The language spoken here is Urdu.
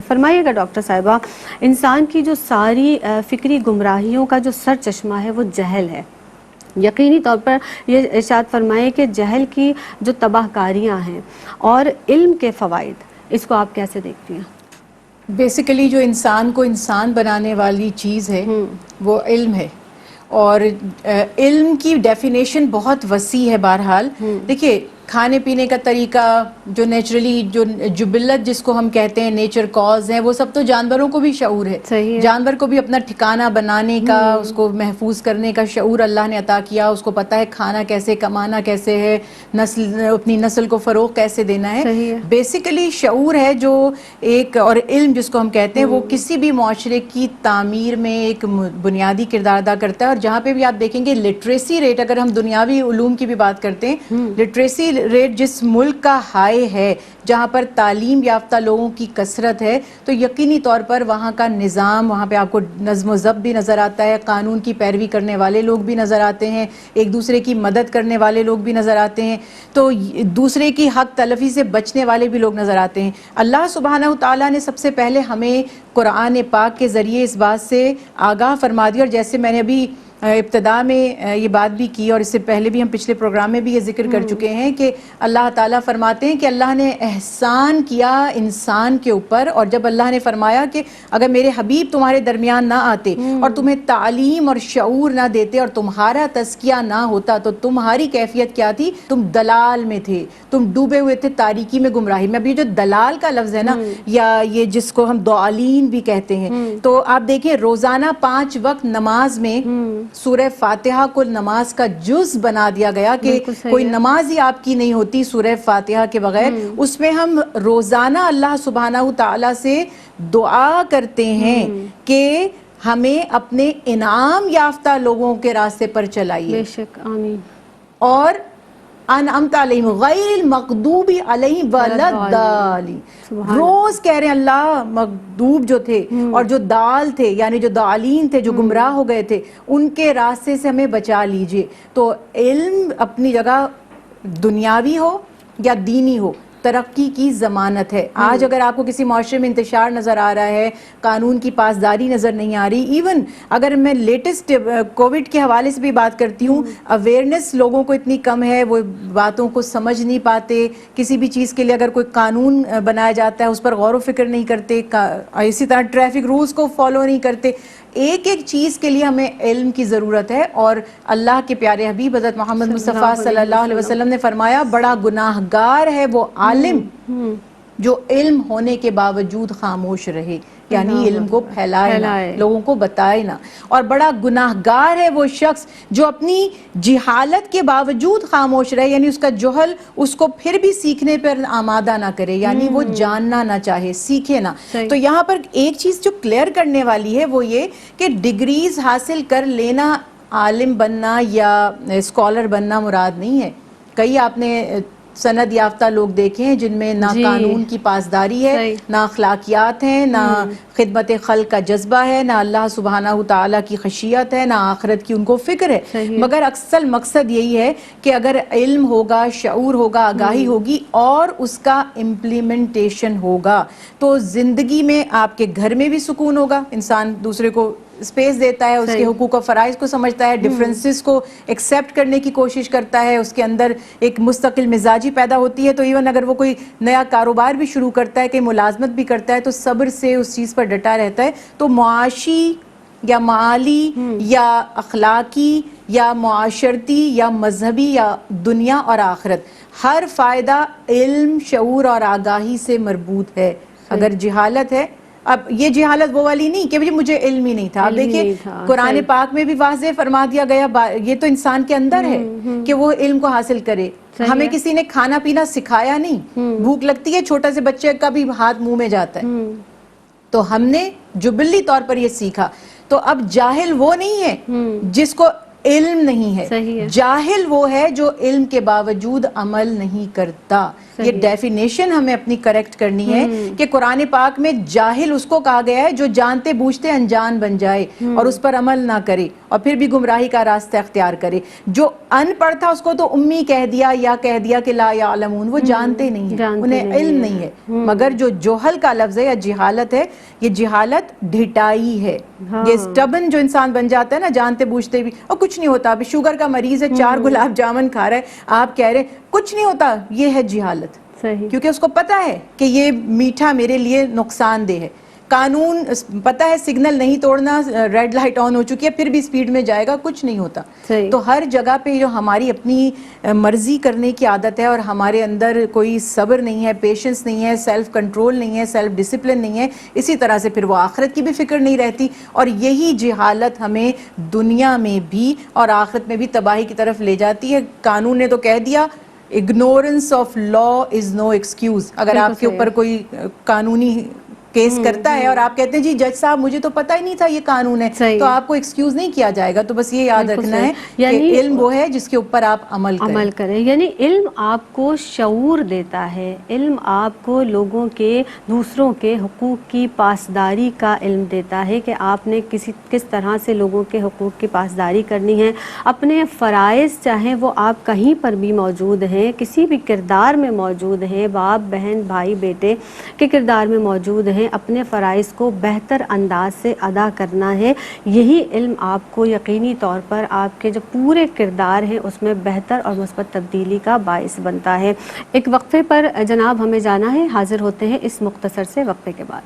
فرمائیے گا ڈاکٹر صاحبہ، انسان کی جو ساری فکری گمراہیوں کا جو سر چشمہ ہے وہ جہل ہے. یقینی طور پر یہ ارشاد فرمائے کہ جہل کی جو تباہ کاریاں ہیں اور علم کے فوائد، اس کو آپ کیسے دیکھتی ہیں؟ بیسیکلی جو انسان کو انسان بنانے والی چیز ہے وہ علم ہے، اور علم کی ڈیفینیشن بہت وسیع ہے. بہرحال دیکھیے، کھانے پینے کا طریقہ جو نیچرلی جو جبلت جس کو ہم کہتے ہیں، نیچر کاز ہے، وہ سب تو جانوروں کو بھی شعور ہے. جانور کو بھی اپنا ٹھکانہ بنانے کا، اس کو محفوظ کرنے کا شعور اللہ نے عطا کیا. اس کو پتہ ہے کھانا کیسے، کمانا کیسے ہے، اپنی نسل کو فروغ کیسے دینا ہے. بیسیکلی شعور ہے جو ایک، اور علم جس کو ہم کہتے ہیں، وہ کسی بھی معاشرے کی تعمیر میں ایک بنیادی کردار ادا کرتا ہے. اور جہاں پہ بھی آپ دیکھیں گے لٹریسی ریٹ، اگر ہم دنیاوی علوم کی بھی بات کرتے ہیں، لٹریسی ریٹ جس ملک کا ہائی ہے، جہاں پر تعلیم یافتہ لوگوں کی کثرت ہے، تو یقینی طور پر وہاں کا نظام، وہاں پہ آپ کو نظم و ضبط بھی نظر آتا ہے، قانون کی پیروی کرنے والے لوگ بھی نظر آتے ہیں، ایک دوسرے کی مدد کرنے والے لوگ بھی نظر آتے ہیں، تو دوسرے کی حق تلفی سے بچنے والے بھی لوگ نظر آتے ہیں. اللہ سبحانہ وتعالیٰ نے سب سے پہلے ہمیں قرآن پاک کے ذریعے اس بات سے آگاہ فرما دیا. اور جیسے میں نے ابھی ابتدا میں یہ بات بھی کی، اور اس سے پہلے بھی ہم پچھلے پروگرام میں بھی یہ ذکر کر چکے ہیں کہ اللہ تعالیٰ فرماتے ہیں کہ اللہ نے احسان کیا انسان کے اوپر. اور جب اللہ نے فرمایا کہ اگر میرے حبیب تمہارے درمیان نہ آتے اور تمہیں تعلیم اور شعور نہ دیتے اور تمہارا تزکیہ نہ ہوتا، تو تمہاری کیفیت کیا تھی؟ تم دلال میں تھے، تم ڈوبے ہوئے تھے تاریکی میں، گمراہی میں. اب یہ جو دلال کا لفظ ہے نا، یا یہ جس کو ہم ضالین بھی کہتے ہیں، تو آپ دیکھیں روزانہ 5 وقت نماز میں سورہ فاتحہ کو نماز کا جز بنا دیا گیا کہ کوئی نماز ہی آپ کی نہیں ہوتی سورہ فاتحہ کے بغیر. اس میں ہم روزانہ اللہ سبحانہ وتعالیٰ سے دعا کرتے ہیں کہ ہمیں اپنے انعام یافتہ لوگوں کے راستے پر چلائیے. بے شک، آمین. اور انعمت علیہم غیر المغضوب علیہم ولا الضالین، روز کہہ رہے ہیں اللہ مغضوب جو تھے اور جو دال تھے، یعنی جو ضالین تھے، جو گمراہ ہو گئے تھے، ان کے راستے سے ہمیں بچا لیجئے. تو علم اپنی جگہ دنیاوی ہو یا دینی ہو، ترقی کی ضمانت ہے. آج اگر آپ کو کسی معاشرے میں انتشار نظر آ رہا ہے، قانون کی پاسداری نظر نہیں آ رہی، ایون اگر میں لیٹسٹ کووڈ کے حوالے سے بھی بات کرتی ہوں، اویئرنیس لوگوں کو اتنی کم ہے، وہ باتوں کو سمجھ نہیں پاتے. کسی بھی چیز کے لیے اگر کوئی قانون بنایا جاتا ہے اس پر غور و فکر نہیں کرتے، اسی طرح ٹریفک رولز کو فالو نہیں کرتے. ایک ایک چیز کے لیے ہمیں علم کی ضرورت ہے. اور اللہ کے پیارے حبیب حضرت محمد مصطفیٰ صلی اللہ علیہ وسلم نے فرمایا بڑا گناہ گار ہے وہ عالم جو علم ہونے کے باوجود خاموش رہے، یعنی علم کو پھیلائے نہ، لوگوں کو بتائے نہ. اور بڑا گناہ گار ہے وہ شخص جو اپنی جہالت کے باوجود خاموش رہے، یعنی اس کا جہل اس کو پھر بھی سیکھنے پر آمادہ نہ کرے، یعنی وہ جاننا نہ چاہے، سیکھے نہ. تو یہاں پر ایک چیز جو کلیئر کرنے والی ہے وہ یہ کہ ڈگریز حاصل کر لینا عالم بننا یا اسکالر بننا مراد نہیں ہے. کئی آپ نے سند یافتہ لوگ دیکھے ہیں جن میں نہ قانون کی پاسداری ہے، نہ اخلاقیات ہیں، نہ خدمت خلق کا جذبہ ہے، نہ اللہ سبحانہ وتعالیٰ کی خشیت ہے، نہ آخرت کی ان کو فکر ہے. مگر اکثر مقصد یہی ہے کہ اگر علم ہوگا، شعور ہوگا، آگاہی ہوگی اور اس کا امپلیمنٹیشن ہوگا، تو زندگی میں آپ کے گھر میں بھی سکون ہوگا. انسان دوسرے کو اسپیس دیتا ہے، اس کے حقوق و فرائض کو سمجھتا ہے، ڈفرینسز کو ایکسیپٹ کرنے کی کوشش کرتا ہے، اس کے اندر ایک مستقل مزاجی پیدا ہوتی ہے. تو ایون اگر وہ کوئی نیا کاروبار بھی شروع کرتا ہے، کہ ملازمت بھی کرتا ہے، تو صبر سے اس چیز پر ڈٹا رہتا ہے. تو معاشی یا مالی یا اخلاقی یا معاشرتی یا مذہبی یا دنیا اور آخرت، ہر فائدہ علم، شعور اور آگاہی سے مربوط ہے. اگر جہالت ہے، اب یہ جہالت وہ والی نہیں کہ مجھے علم ہی نہیں تھا. اب دیکھیے قرآن پاک میں بھی واضح فرما دیا گیا، یہ تو انسان کے اندر ہے کہ وہ علم کو حاصل کرے. ہمیں کسی نے کھانا پینا سکھایا نہیں. بھوک لگتی ہے، چھوٹا سے بچے کا بھی ہاتھ منہ میں جاتا ہے، تو ہم نے جبلی طور پر یہ سیکھا. تو اب جاہل وہ نہیں ہے جس کو علم نہیں ہے، جاہل وہ ہے جو علم کے باوجود عمل نہیں کرتا. یہ ڈیفینیشن ہمیں اپنی کریکٹ کرنی ہے کہ قرآن پاک میں جاہل اس کو کہا گیا ہے جو جانتے بوجھتے انجان بن جائے اور اس پر عمل نہ کرے اور پھر بھی گمراہی کا راستہ اختیار کرے. جو ان پڑھ تھا اس کو تو امی کہہ دیا یا کہہ دیا کہ لا یعلمون، وہ جانتے نہیں ہیں، انہیں علم نہیں ہے. مگر جو جوہل کا لفظ ہے یا جہالت ہے، یہ جہالت ڈھٹائی ہے. یہ سٹبن جو انسان بن جاتا ہے نا جانتے بوجھتے بھی، اور کچھ نہیں ہوتا. ابھی شوگر کا مریض ہے، 4 گلاب جامن کھا رہا ہے، آپ کہہ رہے ہیں کچھ نہیں ہوتا، یہ ہے جہالت. کیونکہ اس کو پتا ہے کہ یہ میٹھا میرے لیے نقصان دہ ہے. قانون پتا ہے سگنل نہیں توڑنا، ریڈ لائٹ آن ہو چکی ہے، پھر بھی سپیڈ میں جائے گا، کچھ نہیں ہوتا. تو ہر جگہ پہ جو ہماری اپنی مرضی کرنے کی عادت ہے اور ہمارے اندر کوئی صبر نہیں ہے، پیشنس نہیں ہے، سیلف کنٹرول نہیں ہے، سیلف ڈسپلن نہیں ہے، اسی طرح سے پھر وہ آخرت کی بھی فکر نہیں رہتی. اور یہی جہالت ہمیں دنیا میں بھی اور آخرت میں بھی تباہی کی طرف لے جاتی ہے. قانون نے تو کہہ دیا ignorance of law is no excuse. اگر آپ کے اوپر کوئی قانونی کیس کرتا ہے اور آپ کہتے ہیں جی جج صاحب مجھے تو پتہ ہی نہیں تھا یہ قانون ہے، تو آپ کو ایکسکیوز نہیں کیا جائے گا. تو بس یہ یاد رکھنا ہے کہ علم وہ ہے جس کے اوپر آپ عمل کریں. یعنی علم آپ کو شعور دیتا ہے، علم آپ کو لوگوں کے، دوسروں کے حقوق کی پاسداری کا علم دیتا ہے کہ آپ نے کس طرح سے لوگوں کے حقوق کی پاسداری کرنی ہے. اپنے فرائض چاہیں وہ آپ کہیں پر بھی موجود ہیں، کسی بھی کردار میں موجود ہیں، باپ بہن بھائی بیٹے کے کردار میں موجود ہیں، اپنے فرائض کو بہتر انداز سے ادا کرنا ہے. یہی علم آپ کو یقینی طور پر آپ کے جو پورے کردار ہیں اس میں بہتر اور مثبت تبدیلی کا باعث بنتا ہے. ایک وقفے پر جناب ہمیں جانا ہے، حاضر ہوتے ہیں اس مختصر سے وقفے کے بعد.